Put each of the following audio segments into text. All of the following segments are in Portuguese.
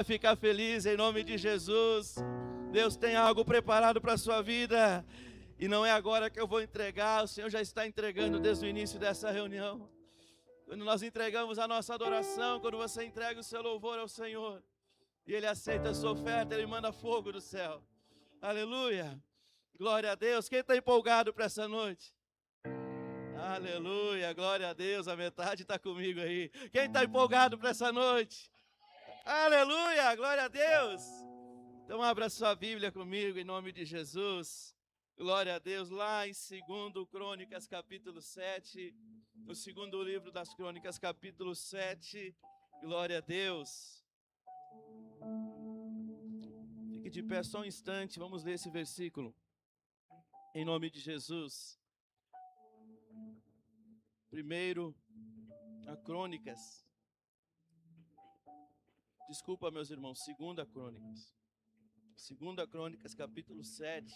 Ficar feliz em nome de Jesus. Deus tem algo preparado para a sua vida. E não é agora que eu vou entregar, o Senhor já está entregando desde o início dessa reunião. Quando nós entregamos a nossa adoração, quando você entrega o seu louvor ao Senhor, e Ele aceita a sua oferta, Ele manda fogo do céu. Aleluia. Glória a Deus. Quem está empolgado para essa noite? Aleluia. Glória a Deus. A metade está comigo aí. Quem está empolgado para essa noite? Aleluia. Glória a Deus. Então abra sua Bíblia comigo em nome de Jesus. Glória a Deus. Lá em 2 Crônicas, capítulo 7. No segundo livro das Crônicas, capítulo 7. Glória a Deus. Fique de pé só um instante, vamos ler esse versículo. Em nome de Jesus. Primeiro, a Crônicas. Desculpa, meus irmãos, 2 Crônicas. 2 Crônicas, capítulo 7.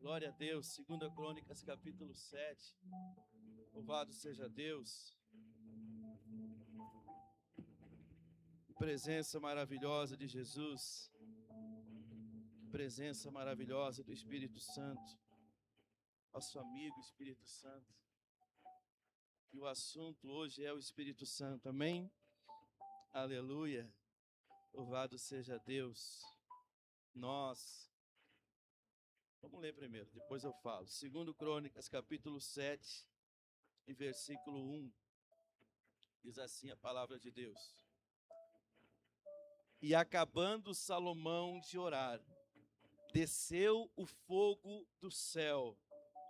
Glória a Deus. 2 Crônicas, capítulo 7. Louvado seja Deus. Presença maravilhosa de Jesus. Presença maravilhosa do Espírito Santo. Nosso amigo Espírito Santo. E o assunto hoje é o Espírito Santo. Amém? Aleluia. Louvado seja Deus. Vamos ler primeiro, depois eu falo. 2 Crônicas, capítulo 7, e versículo 1. Diz assim a palavra de Deus. E acabando Salomão de orar, desceu o fogo do céu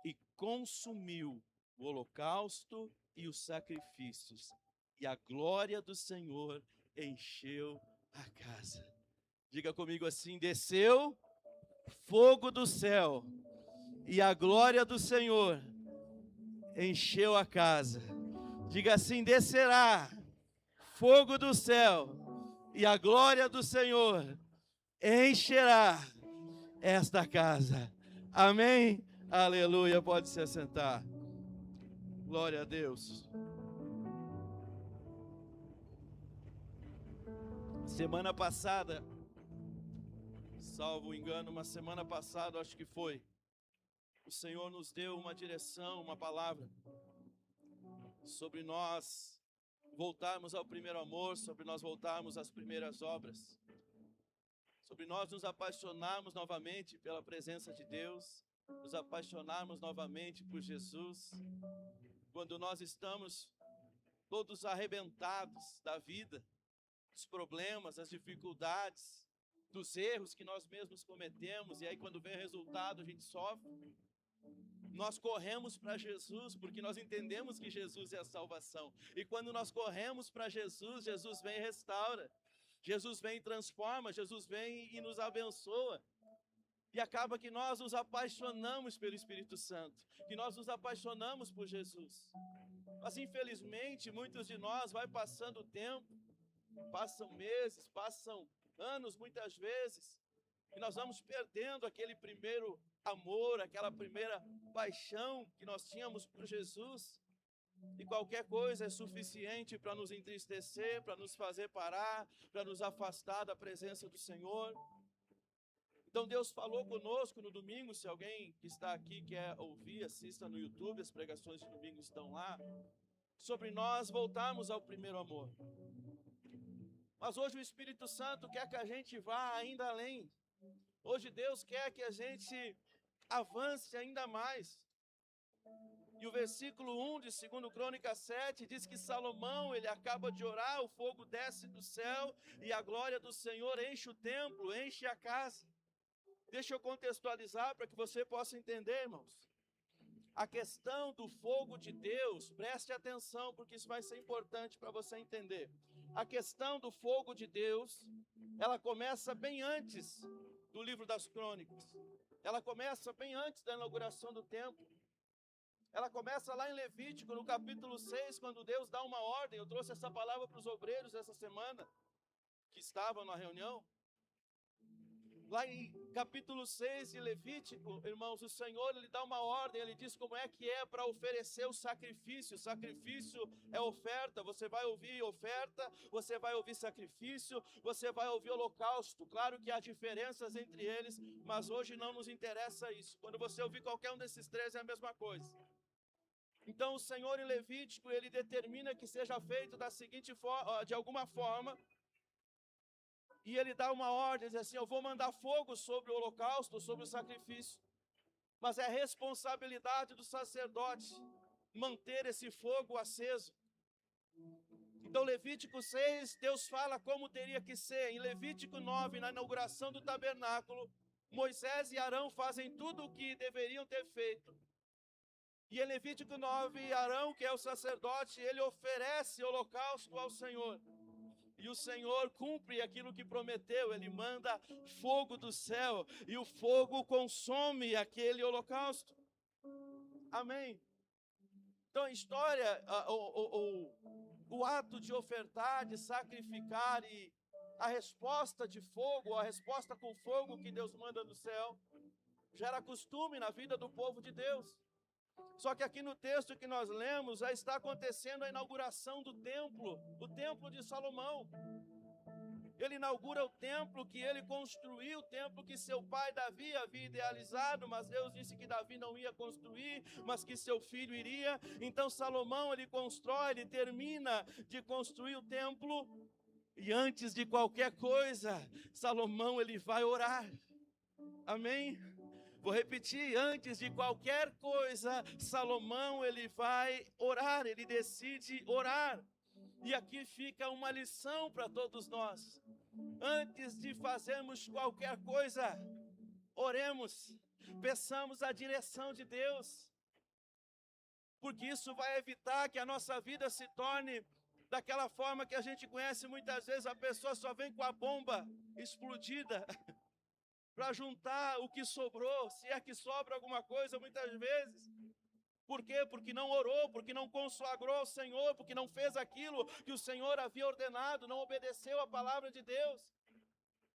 e consumiu o holocausto e os sacrifícios. E a glória do Senhor encheu a casa. Diga comigo assim: desceu fogo do céu e a glória do Senhor encheu a casa. Diga assim: descerá fogo do céu e a glória do Senhor encherá esta casa. Amém? Aleluia. Pode se assentar. Glória a Deus. Semana passada, salvo engano, uma semana passada, acho que foi, o Senhor nos deu uma direção, uma palavra sobre nós voltarmos ao primeiro amor, sobre nós voltarmos às primeiras obras, sobre nós nos apaixonarmos novamente pela presença de Deus, nos apaixonarmos novamente por Jesus, quando nós estamos todos arrebentados da vida, dos problemas, das dificuldades, dos erros que nós mesmos cometemos, e aí quando vem o resultado a gente sofre. Nós corremos para Jesus porque nós entendemos que Jesus é a salvação. E quando nós corremos para Jesus, Jesus vem e restaura. Jesus vem e transforma, Jesus vem e nos abençoa. E acaba que nós nos apaixonamos pelo Espírito Santo, que nós nos apaixonamos por Jesus. Mas infelizmente muitos de nós vai passando o tempo, passam meses, passam anos muitas vezes, e nós vamos perdendo aquele primeiro amor, aquela primeira paixão que nós tínhamos por Jesus. E qualquer coisa é suficiente para nos entristecer, para nos fazer parar, para nos afastar da presença do Senhor. Então Deus falou conosco no domingo. Se alguém que está aqui quer ouvir, assista no YouTube, as pregações de domingo estão lá, sobre nós voltarmos ao primeiro amor. Mas hoje o Espírito Santo quer que a gente vá ainda além. Hoje Deus quer que a gente avance ainda mais. E o versículo 1 de 2 Crônicas 7 diz que Salomão, ele acaba de orar, o fogo desce do céu e a glória do Senhor enche o templo, enche a casa. Deixa eu contextualizar para que você possa entender, irmãos. A questão do fogo de Deus, preste atenção porque isso vai ser importante para você entender. A questão do fogo de Deus, ela começa bem antes do livro das Crônicas. Ela começa bem antes da inauguração do templo. Ela começa lá em Levítico, no capítulo 6, quando Deus dá uma ordem. Eu trouxe essa palavra para os obreiros essa semana, que estavam na reunião. Lá em capítulo 6 de Levítico, irmãos, o Senhor, Ele dá uma ordem, Ele diz como é que é para oferecer o sacrifício. Sacrifício é oferta, você vai ouvir oferta, você vai ouvir sacrifício, você vai ouvir holocausto. Claro que há diferenças entre eles, mas hoje não nos interessa isso. Quando você ouvir qualquer um desses três é a mesma coisa. Então o Senhor em Levítico, Ele determina que seja feito da seguinte forma, de alguma forma, e Ele dá uma ordem, diz assim, eu vou mandar fogo sobre o holocausto, sobre o sacrifício. Mas é responsabilidade do sacerdote manter esse fogo aceso. Então Levítico 6, Deus fala como teria que ser. Em Levítico 9, na inauguração do tabernáculo, Moisés e Arão fazem tudo o que deveriam ter feito. E em Levítico 9, Arão, que é o sacerdote, ele oferece holocausto ao Senhor. E o Senhor cumpre aquilo que prometeu, Ele manda fogo do céu, e o fogo consome aquele holocausto. Amém? Então a história, o ato de ofertar, de sacrificar, e a resposta de fogo, a resposta com fogo que Deus manda do céu, já era costume na vida do povo de Deus. Só que aqui no texto que nós lemos, já está acontecendo a inauguração do templo, o templo de Salomão. Ele inaugura o templo que ele construiu, o templo que seu pai Davi havia idealizado, mas Deus disse que Davi não ia construir, mas que seu filho iria. Então Salomão, ele constrói, ele termina de construir o templo, e antes de qualquer coisa, Salomão, ele vai orar. Amém? Vou repetir, antes de qualquer coisa, Salomão, ele vai orar, ele decide orar. E aqui fica uma lição para todos nós. Antes de fazermos qualquer coisa, oremos, peçamos a direção de Deus. Porque isso vai evitar que a nossa vida se torne daquela forma que a gente conhece muitas vezes, a pessoa só vem com a bomba explodida para juntar o que sobrou, se é que sobra alguma coisa muitas vezes. Por quê? Porque não orou, porque não consagrou ao Senhor, porque não fez aquilo que o Senhor havia ordenado, não obedeceu a palavra de Deus.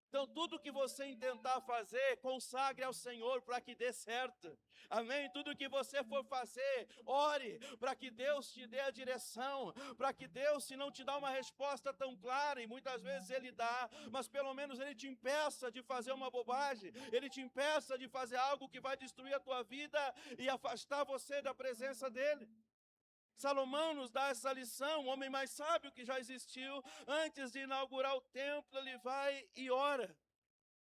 Então, tudo que você intentar fazer, consagre ao Senhor para que dê certo. Amém? Tudo que você for fazer, ore para que Deus te dê a direção, para que Deus, se não te dá uma resposta tão clara, e muitas vezes Ele dá, mas pelo menos Ele te impeça de fazer uma bobagem, Ele te impeça de fazer algo que vai destruir a tua vida e afastar você da presença dEle. Salomão nos dá essa lição, o homem mais sábio que já existiu. Antes de inaugurar o templo, ele vai e ora.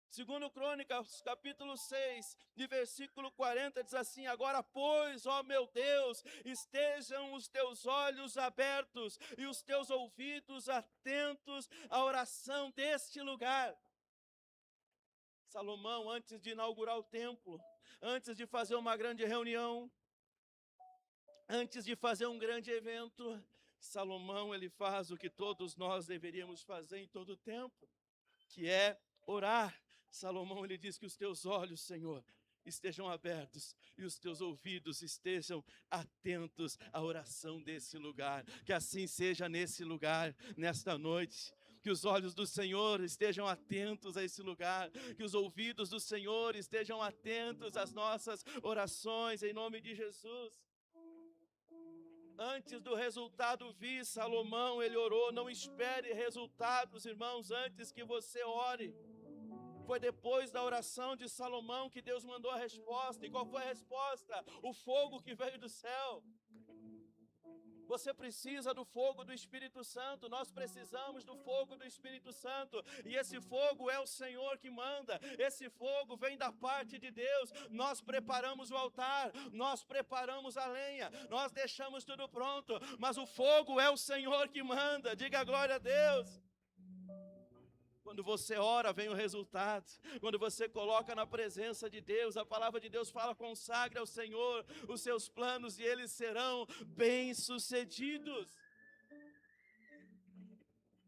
Segundo Crônicas, capítulo 6, de versículo 40, diz assim, agora, pois, ó meu Deus, estejam os teus olhos abertos e os teus ouvidos atentos à oração deste lugar. Salomão, antes de inaugurar o templo, antes de fazer uma grande reunião, antes de fazer um grande evento, Salomão, ele faz o que todos nós deveríamos fazer em todo o tempo, que é orar. Salomão, ele diz que os teus olhos, Senhor, estejam abertos e os teus ouvidos estejam atentos à oração desse lugar. Que assim seja nesse lugar, nesta noite. Que os olhos do Senhor estejam atentos a esse lugar, que os ouvidos do Senhor estejam atentos às nossas orações, em nome de Jesus. Antes do resultado vir, Salomão, ele orou. Não espere resultados, irmãos, antes que você ore. Foi depois da oração de Salomão que Deus mandou a resposta. E qual foi a resposta? O fogo que veio do céu. Você precisa do fogo do Espírito Santo, nós precisamos do fogo do Espírito Santo, e esse fogo é o Senhor que manda, esse fogo vem da parte de Deus. Nós preparamos o altar, nós preparamos a lenha, nós deixamos tudo pronto, mas o fogo é o Senhor que manda, diga glória a Deus. Quando você ora, vem o resultado. Quando você coloca na presença de Deus, a palavra de Deus fala, consagre ao Senhor os seus planos e eles serão bem-sucedidos.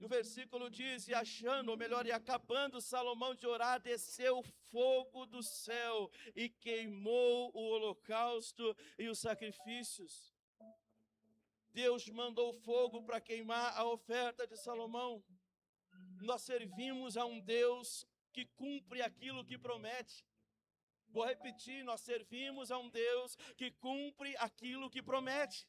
No versículo diz, e achando, ou melhor, e acabando Salomão de orar, desceu fogo do céu e queimou o holocausto e os sacrifícios. Deus mandou fogo para queimar a oferta de Salomão. Nós servimos a um Deus que cumpre aquilo que promete. Vou repetir, nós servimos a um Deus que cumpre aquilo que promete.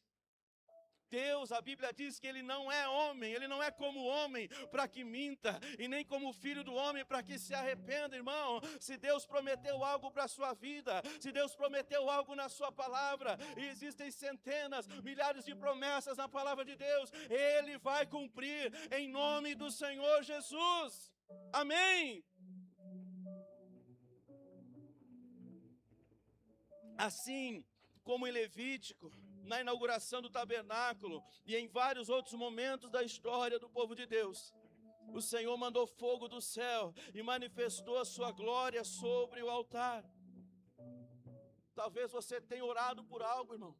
Deus, a Bíblia diz que Ele não é homem, Ele não é como homem para que minta, e nem como filho do homem para que se arrependa, irmão. Se Deus prometeu algo para a sua vida, se Deus prometeu algo na sua palavra, e existem centenas, milhares de promessas na palavra de Deus, Ele vai cumprir em nome do Senhor Jesus. Amém? Assim como em Levítico, na inauguração do tabernáculo e em vários outros momentos da história do povo de Deus, o Senhor mandou fogo do céu e manifestou a sua glória sobre o altar. Talvez você tenha orado por algo, irmão.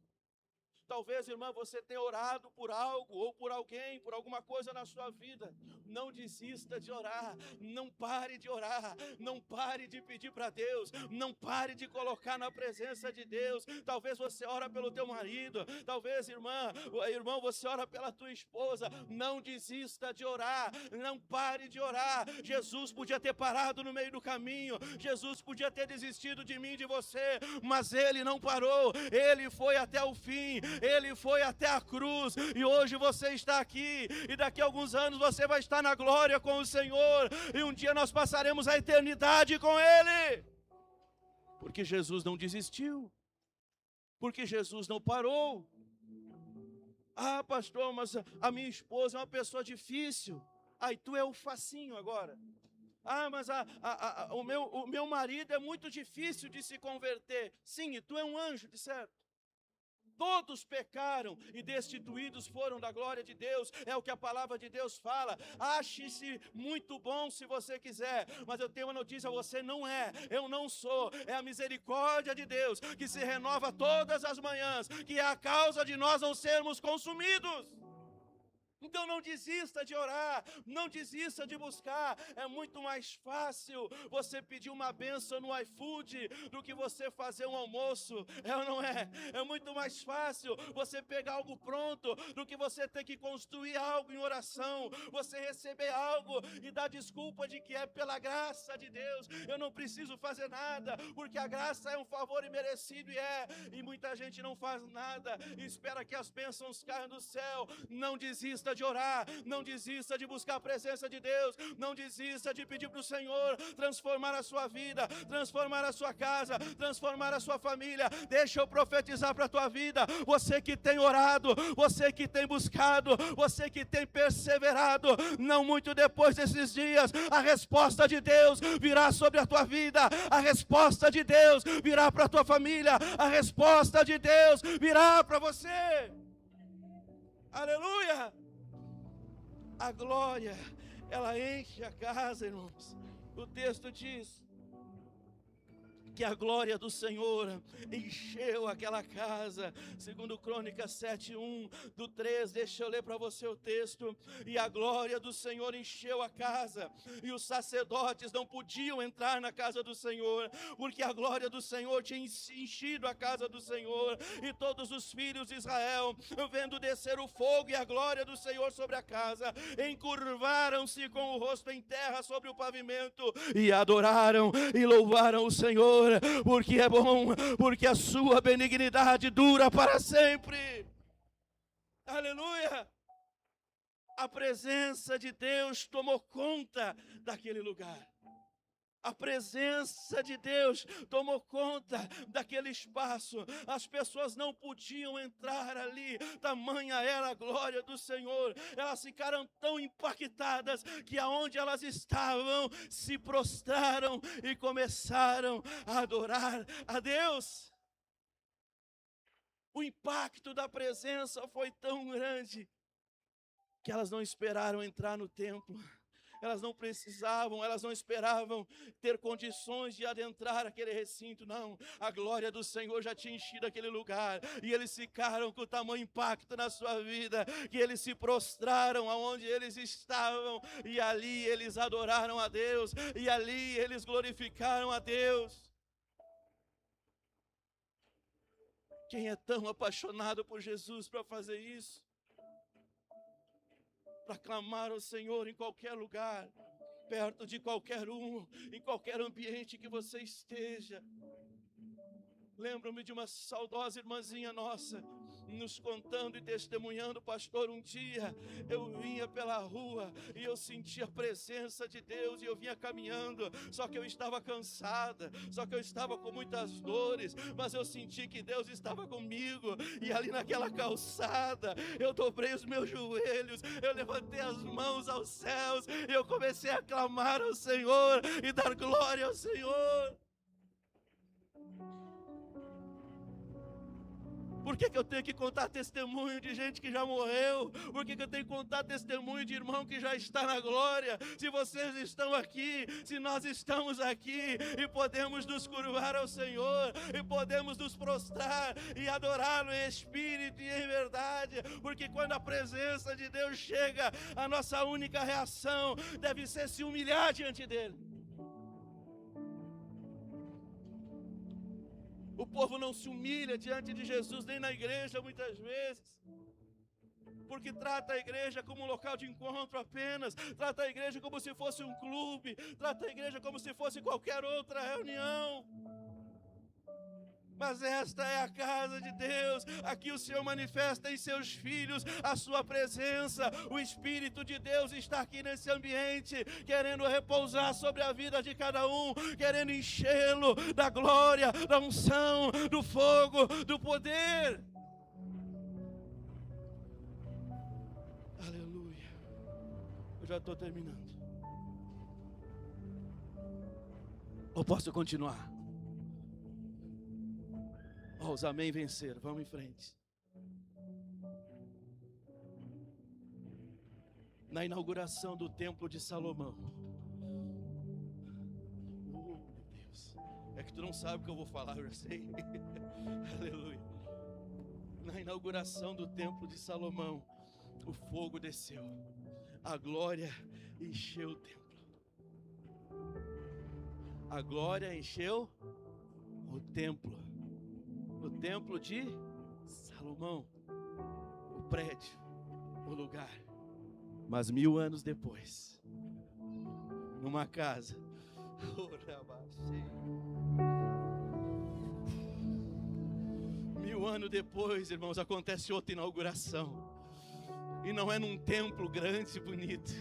Talvez, irmã, você tenha orado por algo ou por alguém, por alguma coisa na sua vida. Não desista de orar, não pare de orar, não pare de pedir para Deus, não pare de colocar na presença de Deus. Talvez você ora pelo teu marido, talvez, irmão, você ora pela tua esposa. Não desista de orar, não pare de orar. Jesus podia ter parado no meio do caminho, Jesus podia ter desistido de mim e de você, mas Ele não parou, Ele foi até o fim. Ele foi até a cruz, e hoje você está aqui, e daqui a alguns anos você vai estar na glória com o Senhor, e um dia nós passaremos a eternidade com Ele, porque Jesus não desistiu, porque Jesus não parou. Ah, pastor, mas a minha esposa é uma pessoa difícil. E tu é o facinho agora. Ah, mas o meu marido é muito difícil de se converter. Sim, e tu é um anjo, de certo. Todos pecaram e destituídos foram da glória de Deus, é o que a palavra de Deus fala. Ache-se muito bom se você quiser, mas eu tenho uma notícia: você não é, eu não sou. É a misericórdia de Deus que se renova todas as manhãs, que é a causa de nós não sermos consumidos. Então não desista de orar, não desista de buscar. É muito mais fácil você pedir uma bênção no iFood do que você fazer um almoço, é ou não é? É muito mais fácil você pegar algo pronto do que você ter que construir algo em oração, você receber algo e dar desculpa de que é pela graça de Deus, eu não preciso fazer nada, porque a graça é um favor imerecido, e muita gente não faz nada, e espera que as bênçãos caiam do céu. Não desista de orar, não desista de buscar a presença de Deus, não desista de pedir para o Senhor transformar a sua vida, transformar a sua casa, transformar a sua família. Deixa eu profetizar para a tua vida, você que tem orado, você que tem buscado, você que tem perseverado, não muito depois desses dias, a resposta de Deus virá sobre a tua vida, a resposta de Deus virá para a tua família, a resposta de Deus virá para você. Aleluia! A glória, ela enche a casa, irmãos. O texto diz que a glória do Senhor encheu aquela casa, segundo Crônicas 7:1, do 3, deixa eu ler para você o texto. E a glória do Senhor encheu a casa, e os sacerdotes não podiam entrar na casa do Senhor, porque a glória do Senhor tinha enchido a casa do Senhor. E todos os filhos de Israel, vendo descer o fogo e a glória do Senhor sobre a casa, encurvaram-se com o rosto em terra sobre o pavimento, e adoraram e louvaram o Senhor, porque é bom, porque a sua benignidade dura para sempre. Aleluia! A presença de Deus tomou conta daquele lugar. A presença de Deus tomou conta daquele espaço. As pessoas não podiam entrar ali, tamanha era a glória do Senhor. Elas ficaram tão impactadas que aonde elas estavam se prostraram e começaram a adorar a Deus. O impacto da presença foi tão grande que elas não esperaram entrar no templo. Elas não precisavam, elas não esperavam ter condições de adentrar aquele recinto, não. A glória do Senhor já tinha enchido aquele lugar, e eles ficaram com o tamanho impacto na sua vida, que eles se prostraram aonde eles estavam, e ali eles adoraram a Deus, e ali eles glorificaram a Deus. Quem é tão apaixonado por Jesus para fazer isso? Para clamar ao Senhor em qualquer lugar, perto de qualquer um, em qualquer ambiente que você esteja. Lembro-me de uma saudosa irmãzinha nossa, nos contando e testemunhando: pastor, um dia eu vinha pela rua e eu sentia a presença de Deus, e eu vinha caminhando, só que eu estava cansada, só que eu estava com muitas dores, mas eu senti que Deus estava comigo, e ali naquela calçada, eu dobrei os meus joelhos, eu levantei as mãos aos céus, e eu comecei a clamar ao Senhor, e dar glória ao Senhor. Por que eu tenho que contar testemunho de gente que já morreu? Por que eu tenho que contar testemunho de irmão que já está na glória? Se vocês estão aqui, se nós estamos aqui, e podemos nos curvar ao Senhor, e podemos nos prostrar e adorá-lo em espírito e em verdade, porque quando a presença de Deus chega, a nossa única reação deve ser se humilhar diante dele. O povo não se humilha diante de Jesus, nem na igreja muitas vezes, porque trata a igreja como um local de encontro apenas, trata a igreja como se fosse um clube, trata a igreja como se fosse qualquer outra reunião. Mas esta é a casa de Deus, aqui o Senhor manifesta em seus filhos a sua presença. O Espírito de Deus está aqui nesse ambiente, querendo repousar sobre a vida de cada um, querendo enchê-lo da glória, da unção, do fogo, do poder. Aleluia. Eu já estou terminando. Ou posso continuar? Os amém venceram, vamos em frente. Na inauguração do templo de Salomão. Meu Deus. É que tu não sabe o que eu vou falar, eu já sei. Aleluia. Na inauguração do templo de Salomão, o fogo desceu. A glória encheu o templo. A glória encheu o templo. No templo de Salomão, o prédio, o lugar. Mas 1000 anos depois, numa casa, 1000 anos depois, irmãos, acontece outra inauguração. E não é num templo grande e bonito.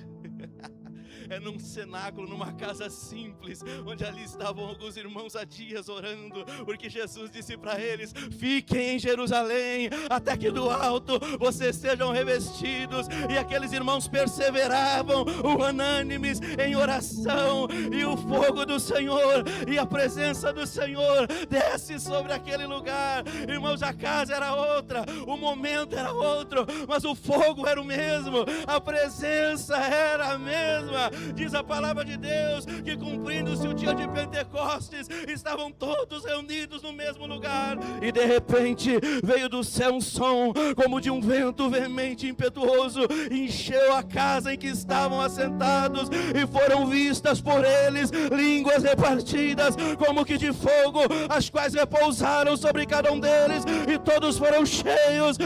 É num cenáculo, numa casa simples, onde ali estavam alguns irmãos há dias orando, porque Jesus disse para eles: fiquem em Jerusalém, até que do alto vocês sejam revestidos. E aqueles irmãos perseveravam, unânimes em oração, e o fogo do Senhor e a presença do Senhor desce sobre aquele lugar. Irmãos, a casa era outra, o momento era outro, mas o fogo era o mesmo, a presença era a mesma. Diz a palavra de Deus que, cumprindo-se o dia de Pentecostes, estavam todos reunidos no mesmo lugar, e de repente veio do céu um som como de um vento veemente e impetuoso, encheu a casa em que estavam assentados, e foram vistas por eles línguas repartidas como que de fogo, as quais repousaram sobre cada um deles, e todos foram cheios,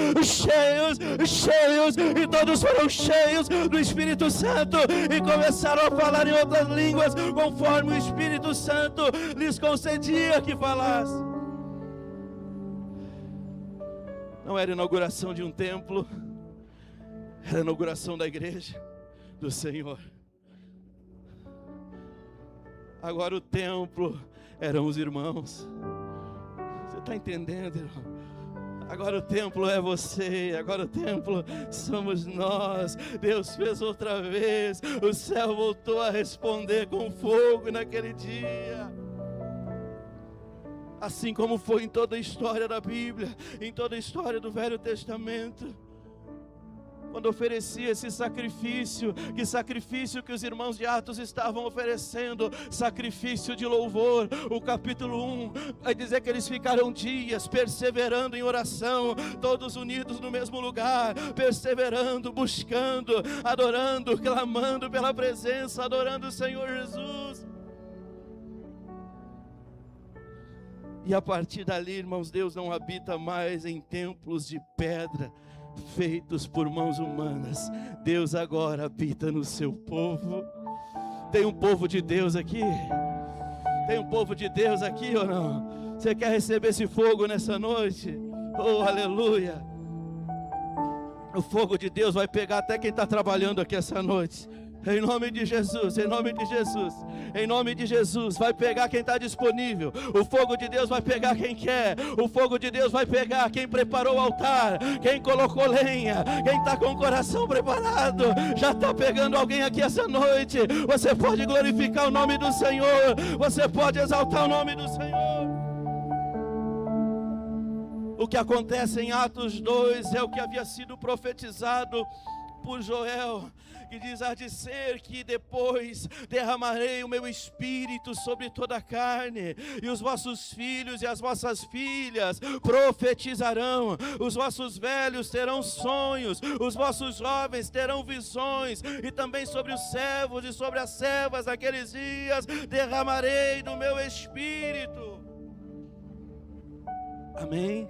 e todos foram cheios do Espírito Santo, e começaram a falar em outras línguas, conforme o Espírito Santo lhes concedia que falasse. Não era a inauguração de um templo, era a inauguração da igreja do Senhor. Agora o templo eram os irmãos. Você está entendendo, irmão? Agora o templo é você, agora o templo somos nós. Deus fez outra vez, o céu voltou a responder com fogo naquele dia. Assim como foi em toda a história da Bíblia, em toda a história do Velho Testamento. Quando oferecia esse sacrifício, que sacrifício que os irmãos de Atos estavam oferecendo, sacrifício de louvor. O capítulo 1 vai dizer que eles ficaram dias perseverando em oração, todos unidos no mesmo lugar, perseverando, buscando, adorando, clamando pela presença, adorando o Senhor Jesus. E a partir dali, irmãos, Deus não habita mais em templos de pedra feitos por mãos humanas. Deus agora habita no seu povo. Tem um povo de Deus aqui? Tem um povo de Deus aqui ou não? Você quer receber esse fogo nessa noite? Oh, aleluia! O fogo de Deus vai pegar até quem está trabalhando aqui essa noite. Em nome de Jesus, em nome de Jesus, em nome de Jesus, vai pegar quem está disponível. O fogo de Deus vai pegar quem quer. O fogo de Deus vai pegar quem preparou o altar, quem colocou lenha, quem está com o coração preparado. Já está pegando alguém aqui essa noite. Você pode glorificar o nome do Senhor, você pode exaltar o nome do Senhor. O que acontece em Atos 2 é o que havia sido profetizado por Joel, que diz: há de ser que depois derramarei o meu espírito sobre toda a carne, e os vossos filhos e as vossas filhas profetizarão, os vossos velhos terão sonhos, os vossos jovens terão visões, e também sobre os servos e sobre as servas naqueles dias derramarei do meu espírito. Amém?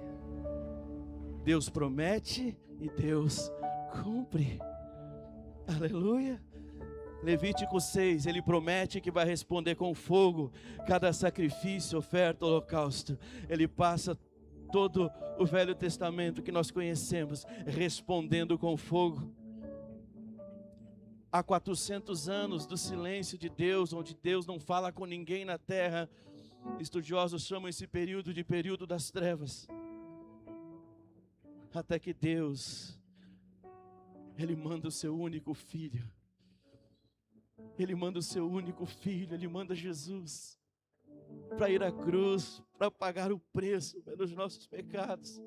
Deus promete e Deus cumpre. Aleluia. Levítico 6, ele promete que vai responder com fogo cada sacrifício, oferta, holocausto. Ele passa todo o Velho Testamento que nós conhecemos respondendo com fogo. Há 400 anos do silêncio de Deus, onde Deus não fala com ninguém na terra. Estudiosos chamam esse período de período das trevas. Até que Deus, Ele manda o seu único filho. Ele manda o seu único filho, Ele manda Jesus para ir à cruz, para pagar o preço pelos nossos pecados.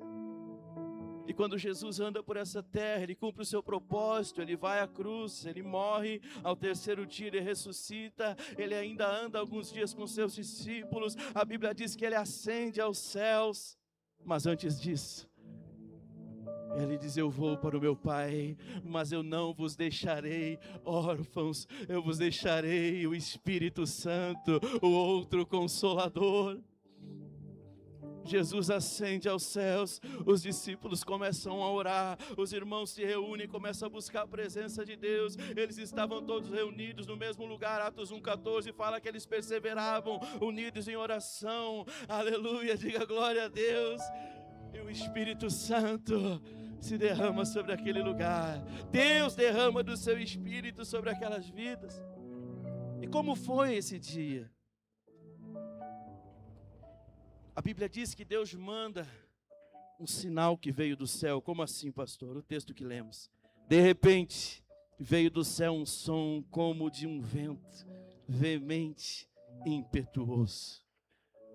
E quando Jesus anda por essa terra, Ele cumpre o seu propósito, Ele vai à cruz, Ele morre, ao terceiro dia Ele ressuscita, Ele ainda anda alguns dias com seus discípulos, a Bíblia diz que Ele ascende aos céus, mas antes disso, Ele diz: eu vou para o meu Pai, mas eu não vos deixarei órfãos, eu vos deixarei o Espírito Santo, o outro Consolador. Jesus ascende aos céus, os discípulos começam a orar, os irmãos se reúnem, começam a buscar a presença de Deus. Eles estavam todos reunidos no mesmo lugar. Atos 1,14 fala que eles perseveravam unidos em oração. Aleluia, diga glória a Deus. E o Espírito Santo se derrama sobre aquele lugar. Deus derrama do seu Espírito sobre aquelas vidas. E como foi esse dia? A Bíblia diz que Deus manda um sinal que veio do céu. Como assim, pastor? O texto que lemos. De repente, veio do céu um som como de um vento veemente e impetuoso.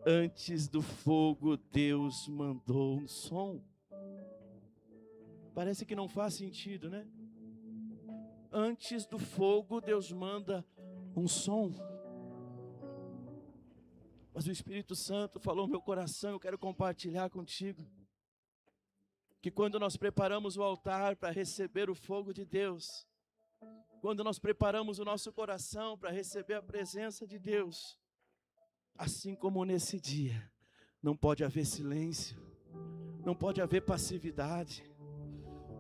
Antes do fogo, Deus mandou um som. Parece que não faz sentido, né? Antes do fogo, Deus manda um som. Mas o Espírito Santo falou no meu coração, eu quero compartilhar contigo, que quando nós preparamos o altar para receber o fogo de Deus, quando nós preparamos o nosso coração para receber a presença de Deus, assim como nesse dia, não pode haver silêncio, não pode haver passividade.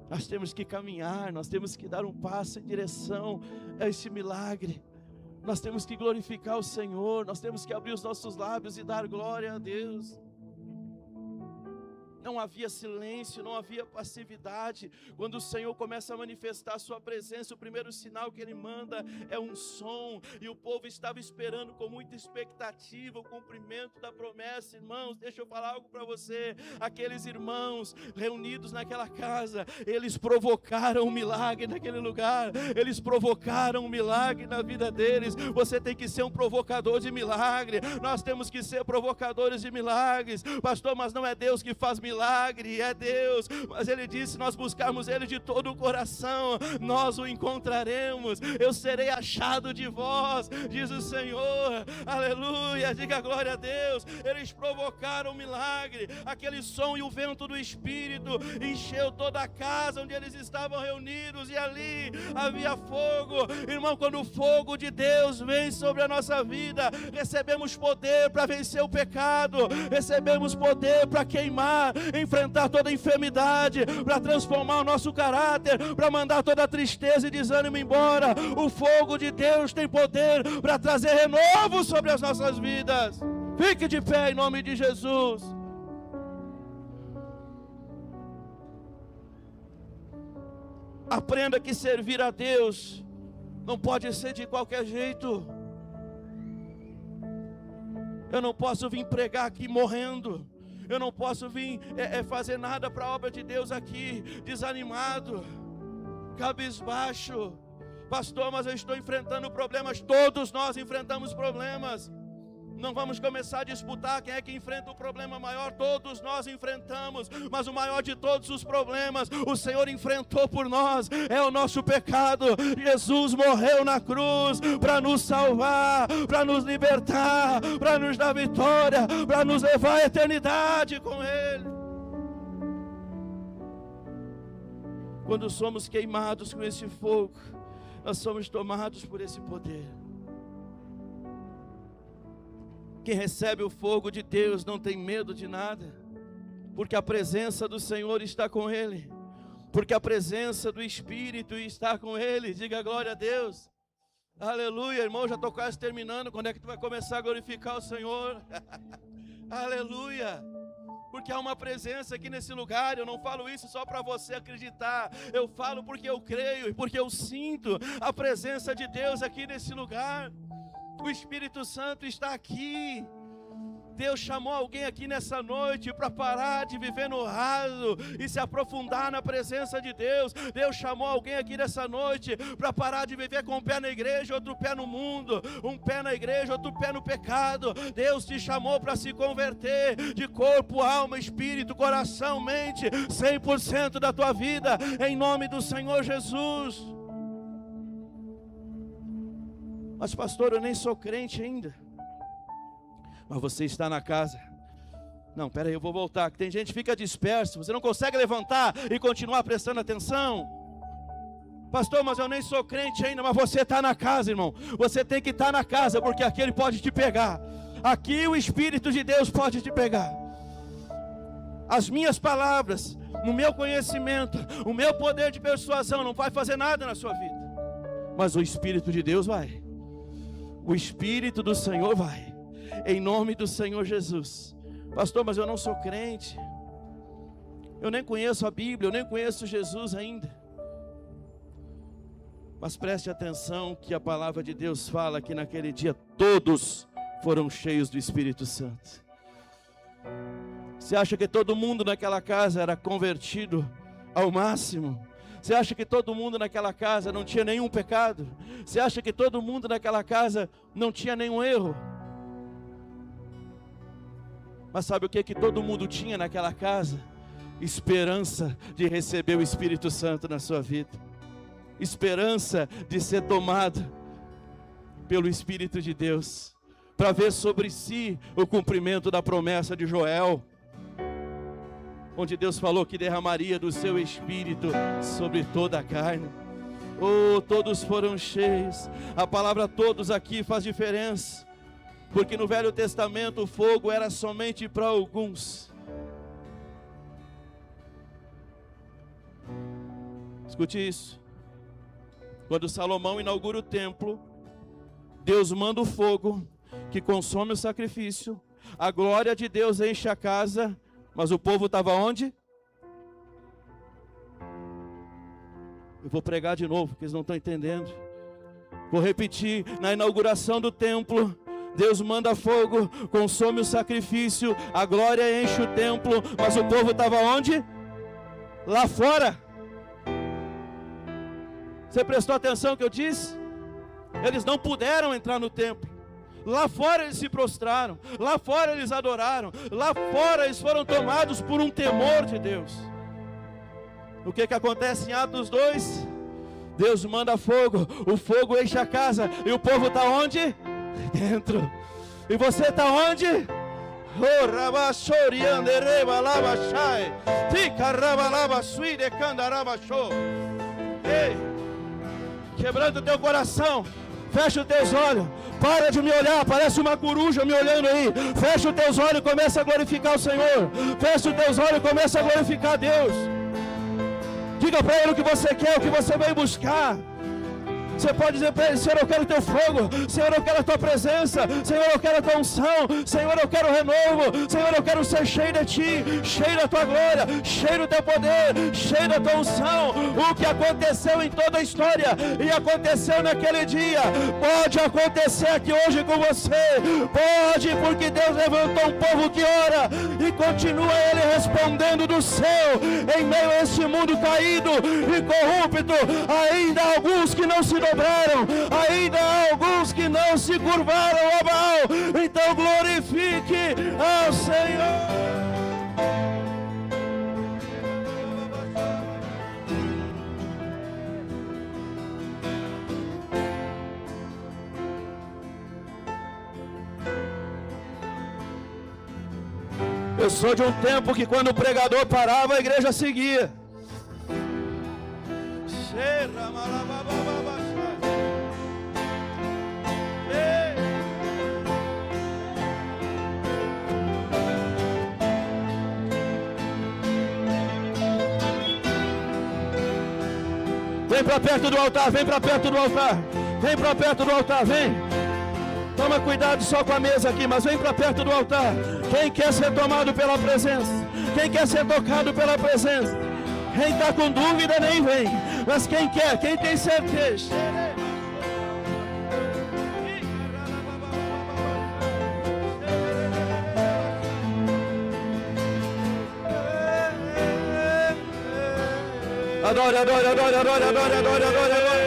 Nós temos que caminhar, nós temos que dar um passo em direção a esse milagre. Nós temos que glorificar o Senhor, nós temos que abrir os nossos lábios e dar glória a Deus. Não havia silêncio, não havia passividade. Quando o Senhor começa a manifestar a sua presença, o primeiro sinal que Ele manda é um som. E o povo estava esperando com muita expectativa o cumprimento da promessa. Irmãos, deixa eu falar algo para você. Aqueles irmãos reunidos naquela casa, eles provocaram um milagre naquele lugar. Eles provocaram um milagre na vida deles. Você tem que ser um provocador de milagre. Nós temos que ser provocadores de milagres. Pastor, mas não é Deus que faz milagre, é Deus. Mas Ele disse: nós buscarmos Ele de todo o coração, nós o encontraremos. Eu serei achado de vós, diz o Senhor. Aleluia, diga glória a Deus. Eles provocaram um milagre. Aquele som e o vento do Espírito encheu toda a casa onde eles estavam reunidos, e ali havia fogo. Irmão, quando o fogo de Deus vem sobre a nossa vida, recebemos poder para vencer o pecado, recebemos poder para queimar, enfrentar toda enfermidade, para transformar o nosso caráter, para mandar toda tristeza e desânimo embora. O fogo de Deus tem poder para trazer renovo sobre as nossas vidas. Fique de pé em nome de Jesus. Aprenda que servir a Deus não pode ser de qualquer jeito. Eu não posso vir pregar aqui morrendo. Eu não posso vir fazer nada para a obra de Deus aqui desanimado, cabisbaixo. Pastor, mas eu estou enfrentando problemas. Todos nós enfrentamos problemas. Não vamos começar a disputar quem é que enfrenta o problema maior. Todos nós enfrentamos, mas o maior de todos os problemas o Senhor enfrentou por nós, é o nosso pecado. Jesus morreu na cruz para nos salvar, para nos libertar, para nos dar vitória, para nos levar à eternidade com Ele. Quando somos queimados com esse fogo, nós somos tomados por esse poder. Quem recebe o fogo de Deus não tem medo de nada, porque a presença do Senhor está com ele, porque a presença do Espírito está com ele. Diga glória a Deus. Aleluia, irmão, já estou quase terminando. Quando é que tu vai começar a glorificar o Senhor? Aleluia. Porque há uma presença aqui nesse lugar. Eu não falo isso só para você acreditar, eu falo porque eu creio e porque eu sinto a presença de Deus aqui nesse lugar. O Espírito Santo está aqui. Deus chamou alguém aqui nessa noite para parar de viver no raso e se aprofundar na presença de Deus. Deus chamou alguém aqui nessa noite para parar de viver com um pé na igreja, outro pé no mundo, um pé na igreja, outro pé no pecado. Deus te chamou para se converter de corpo, alma, espírito, coração, mente, 100% da tua vida, em nome do Senhor Jesus. Mas pastor, eu nem sou crente ainda. Mas você está na casa. Não, peraí, eu vou voltar, que tem gente que fica disperso. Você não consegue levantar e continuar prestando atenção. Pastor, mas eu nem sou crente ainda. Mas você está na casa, irmão. Você tem que estar na casa, porque aqui Ele pode te pegar. Aqui o Espírito de Deus pode te pegar. As minhas palavras, o meu conhecimento, o meu poder de persuasão não vai fazer nada na sua vida. Mas o Espírito de Deus vai. O Espírito do Senhor vai, em nome do Senhor Jesus. Pastor, mas eu não sou crente, eu nem conheço a Bíblia, eu nem conheço Jesus ainda. Mas preste atenção que a palavra de Deus fala que naquele dia todos foram cheios do Espírito Santo. Você acha que todo mundo naquela casa era convertido ao máximo? Você acha que todo mundo naquela casa não tinha nenhum pecado? Você acha que todo mundo naquela casa não tinha nenhum erro? Mas sabe o que todo mundo tinha naquela casa? Esperança de receber o Espírito Santo na sua vida. Esperança de ser tomado pelo Espírito de Deus, para ver sobre si o cumprimento da promessa de Joel, onde Deus falou que derramaria do seu Espírito sobre toda a carne. Oh, todos foram cheios. A palavra todos aqui faz diferença, porque no Velho Testamento o fogo era somente para alguns. Escute isso. Quando Salomão inaugura o templo, Deus manda o fogo que consome o sacrifício, a glória de Deus enche a casa. Mas o povo estava onde? Eu vou pregar de novo, porque eles não estão entendendo. Vou repetir. Na inauguração do templo, Deus manda fogo, consome o sacrifício, a glória enche o templo. Mas o povo estava onde? Lá fora. Você prestou atenção no que eu disse? Eles não puderam entrar no templo. Lá fora eles se prostraram, lá fora eles adoraram, lá fora eles foram tomados por um temor de Deus. O que acontece em Atos 2? Deus manda fogo, o fogo enche a casa, e o povo está onde? Dentro. E você está onde? Ei, quebrando o teu coração, fecha os teus olhos. Para de me olhar, parece uma coruja me olhando aí. Fecha os teus olhos e começa a glorificar o Senhor. Fecha os teus olhos e começa a glorificar a Deus. Diga para Ele o que você quer, o que você veio buscar. Você pode dizer para Ele: Senhor, eu quero teu fogo. Senhor, eu quero a tua presença. Senhor, eu quero a tua unção. Senhor, eu quero renovo. Senhor, eu quero ser cheio de ti, cheio da tua glória, cheio do teu poder, cheio da tua unção. O que aconteceu em toda a história e aconteceu naquele dia, pode acontecer aqui hoje com você. Pode, porque Deus levantou um povo que ora e continua Ele respondendo do céu. Em meio a esse mundo caído e corrupto, ainda há alguns que não se dobraram, ainda há alguns que não se curvaram ao Baal. Então glorifique ao Senhor. Eu sou de um tempo que quando o pregador parava, a igreja seguia. Vem para perto do altar, vem para perto do altar. Vem para perto do altar, vem. Toma cuidado só com a mesa aqui, mas vem para perto do altar. Quem quer ser tomado pela presença? Quem quer ser tocado pela presença? Quem está com dúvida nem vem. Mas quem quer, quem tem certeza? Adore, adore, adore, adore, adore, adore, adore, adore.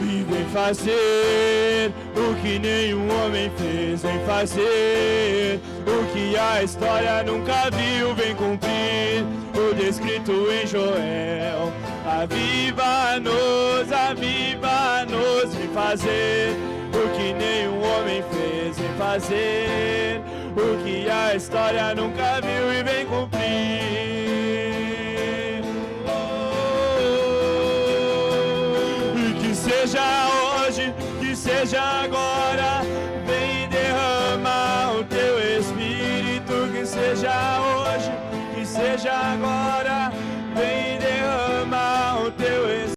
E vem fazer o que nenhum homem fez, vem fazer o que a história nunca viu, vem cumprir o descrito em Joel. Aviva-nos, vem fazer o que nenhum homem fez, vem fazer o que a história nunca viu e vem cumprir. E que seja hoje, que seja agora, vem derramar o teu Espírito. Que seja hoje, que seja agora,